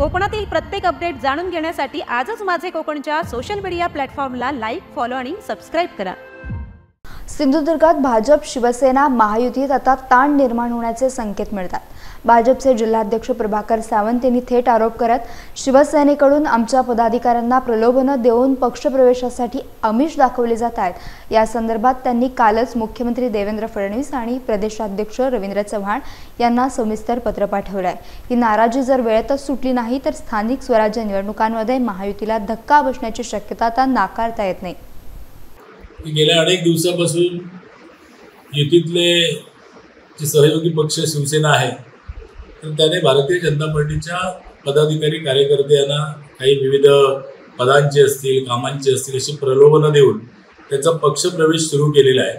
कोकणातील प्रत्येक अपडेट जाणून घेण्यासाठी आजच माझे कोकणच्या सोशल मीडिया प्लॅटफॉर्मला लाईक, फॉलो आणि सबस्क्राइब करा। सिंधुदुर्गात भाजप शिवसेना महायुतीत आता ताण निर्माण होण्याचे संकेत मिळतात। भाजपचे जिल्हाध्यक्ष प्रभाकर सावंत यांनी थेट आरोप करत शिवसेनेकडून आमच्या पदाधिकाऱ्यांना प्रलोभने देऊन पक्षप्रवेशासाठी आमिष दाखवले जात आहेत। या संदर्भात त्यांनी कालच मुख्यमंत्री देवेंद्र फडणवीस आणि प्रदेशाध्यक्ष रवींद्र चव्हाण यांना सविस्तर पत्र पाठवले आहे। ही नाराजी जर वेळेतच सुटली नाही तर स्थानिक स्वराज्य निवडणुकांमध्ये महायुतीला धक्का बसण्याची शक्यता आता नाकारता येत नाही। गेल्या अनेक दिवसापासून युतीतले जे सहयोगी पक्ष शिवसेना आहे तर त्याने भारतीय जनता पार्टीच्या पदाधिकारी कार्यकर्त्यांना काही विविध पदांचे असतील, कामांचे असतील अशी प्रलोभनं देऊन त्याचा पक्षप्रवेश सुरू केलेला आहे।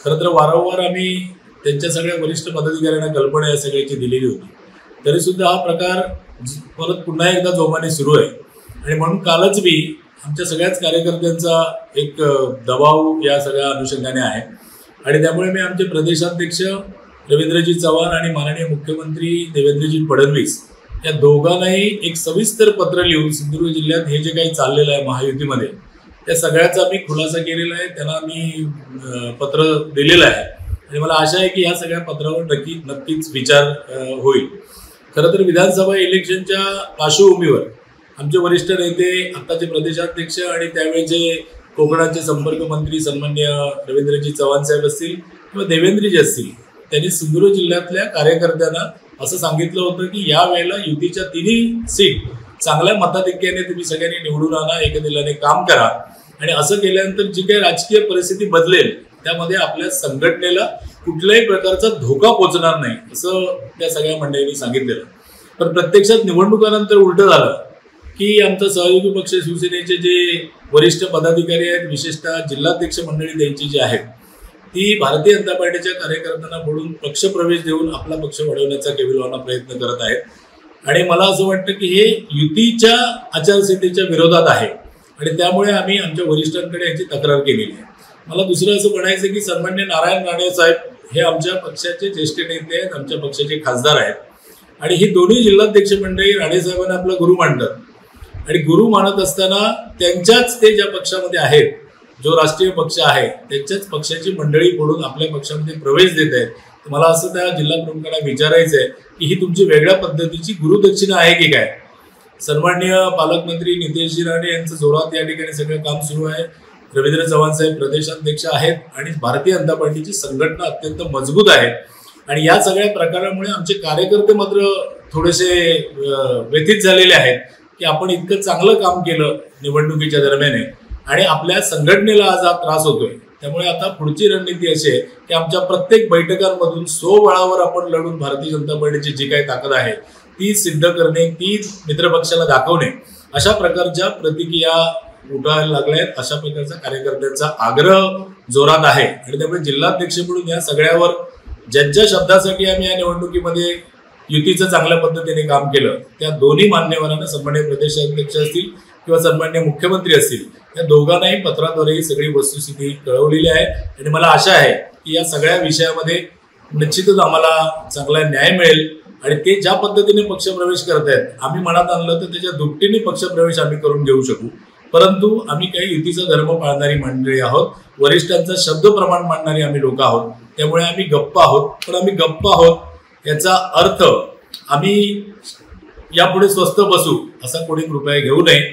खरं तर वारंवार आम्ही त्यांच्या सगळ्या वरिष्ठ पदाधिकाऱ्यांना कल्पना या सगळ्याची दिलेली होती, तरीसुद्धा हा प्रकार परत पुन्हा एकदा जोमाने सुरू आहे। आणि म्हणून कालच मी आमच्या सगळ्याच कार्यकर्त्यांचा एक दबाव या सगळ्या अनुषंगाने आहे आणि त्यामुळे मी आमचे प्रदेशाध्यक्ष रवींद्रजी चव्हाण आणि माननीय मुख्यमंत्री देवेंद्रजी फडणवीस या दोघांनाही एक सविस्तर पत्र लिहून सिंधुदुर्ग जिल्ह्यात हे जे काही चाललेलं आहे महायुतीमध्ये त्या सगळ्याचा मी खुलासा केलेला आहे, त्यांना मी पत्र दिलेलं आहे आणि मला आशा आहे की ह्या सगळ्या पत्रावर नक्कीच विचार होईल। खरं तर विधानसभा इलेक्शनच्या पार्श्वभूमीवर आमचे वरिष्ठ नेते, आत्ताचे प्रदेशाध्यक्ष आणि त्यावेळेचे कोकणाचे संपर्क मंत्री सन्माननीय रवींद्रजी चव्हाण साहेब असतील किंवा देवेंद्रजी असतील, त्यांनी सिंधुदुर्ग जिल्ह्यातल्या कार्यकर्त्यांना असं सांगितलं होतं की या वेळेला युतीच्या तिन्ही सीट चांगल्या मताधिक्याने तुम्ही सगळ्यांनी निवडून आणा, एकदिलाने काम करा आणि असं केल्यानंतर जी काही राजकीय परिस्थिती बदलेल त्यामध्ये आपल्या संघटनेला कुठल्याही प्रकारचा धोका पोचणार नाही असं त्या सगळ्या मंडळींनी सांगितलेलं। पण प्रत्यक्षात निवडणुकानंतर उलटं झालं की आमचा सहयोगी पक्ष शिवसेनेचे जे वरिष्ठ पदाधिकारी आहेत, विशेषतः जिल्हाध्यक्ष मंडळी त्यांची जी आहेत ती भारतीय जनता पार्टीच्या कार्यकर्त्यांना बोलून पक्षप्रवेश देऊन आपला पक्ष वाढवण्याचा केविलवाना प्रयत्न करत आहेत आणि मला असं वाटतं की हे युतीच्या आचारसंहितेच्या विरोधात आहे आणि त्यामुळे आम्ही आमच्या वरिष्ठांकडे याची तक्रार केलेली आहे। मला दुसरं असं म्हणायचं की सन्माननीय नारायण राणे साहेब हे आमच्या पक्षाचे ज्येष्ठ नेते आहेत, आमच्या पक्षाचे खासदार आहेत आणि ही दोन्ही जिल्हाध्यक्ष मंडळी राणे साहेबांना आपला गुरु मानतात आणि गुरु मानत असताना त्यांच्याच ते ज्या पक्षामध्ये आहेत, जो राष्ट्रीय पक्ष आहे त्यांच्याच पक्षाची मंडळी फोडून आपल्या पक्षामध्ये प्रवेश देत आहेत। मला असं त्या जिल्हा प्रमुखांना विचारायचं आहे की ही तुमची वेगळ्या पद्धतीची गुरुदक्षिणा आहे की काय? सन्माननीय पालकमंत्री नितेशजी राणे यांचं जोरात या ठिकाणी सगळं काम सुरू आहे। रवींद्र चव्हाण साहेब प्रदेशाध्यक्ष आहेत आणि भारतीय जनता पार्टीची संघटना अत्यंत मजबूत आहे आणि या सगळ्या प्रकारामुळे आमचे कार्यकर्ते मात्र थोडेसे व्यथित झालेले आहेत की आपण इतकं चांगलं काम केलं निवडणुकीच्या दरम्यान आणि आपल्या संघटनेला आज हा त्रास होतोय। त्यामुळे आता पुढची रणनीती अशी आहे की आमच्या प्रत्येक बैठकांमधून स्वबळावर आपण लढून भारतीय जनता पार्टीची जी काही ताकद आहे ती सिद्ध करणे, ती मित्रपक्षाला दाखवणे, अशा प्रकारच्या प्रतिक्रिया उठायला लागल्यात। अशा प्रकारचा कार्यकर्त्यांचा आग्रह जोरात आहे आणि त्यामुळे जिल्हाध्यक्ष म्हणून या सगळ्यावर ज्यांच्या शब्दासाठी आम्ही या निवडणुकीमध्ये युतीचं चांगल्या पद्धतीने काम केलं त्या दोन्ही मान्यवरांना, सन्मान्य प्रदेशाध्यक्ष असतील किंवा सन्मान्य मुख्यमंत्री असतील, या दोघांनाही पत्राद्वारे ही सगळी वस्तुस्थिती कळवलेली आहे आणि मला आशा आहे की या सगळ्या विषयामध्ये निश्चितच आम्हाला चांगला न्याय मिळेल आणि ते ज्या पद्धतीने पक्षप्रवेश करत आहेत आम्ही मनात आणलं तर त्याच्या दुपटीने पक्षप्रवेश आम्ही करून घेऊ शकू, परंतु आम्ही काही युतीचा धर्म पाळणारी मंडळी आहोत, वरिष्ठांचा शब्दप्रमाण मांडणारी आम्ही लोक आहोत, त्यामुळे आम्ही गप्प आहोत। पण आम्ही गप्प आहोत याचा अर्थ आम्ही यापुढे स्वस्थ बसू असा कोणी कृपया घेऊ नये।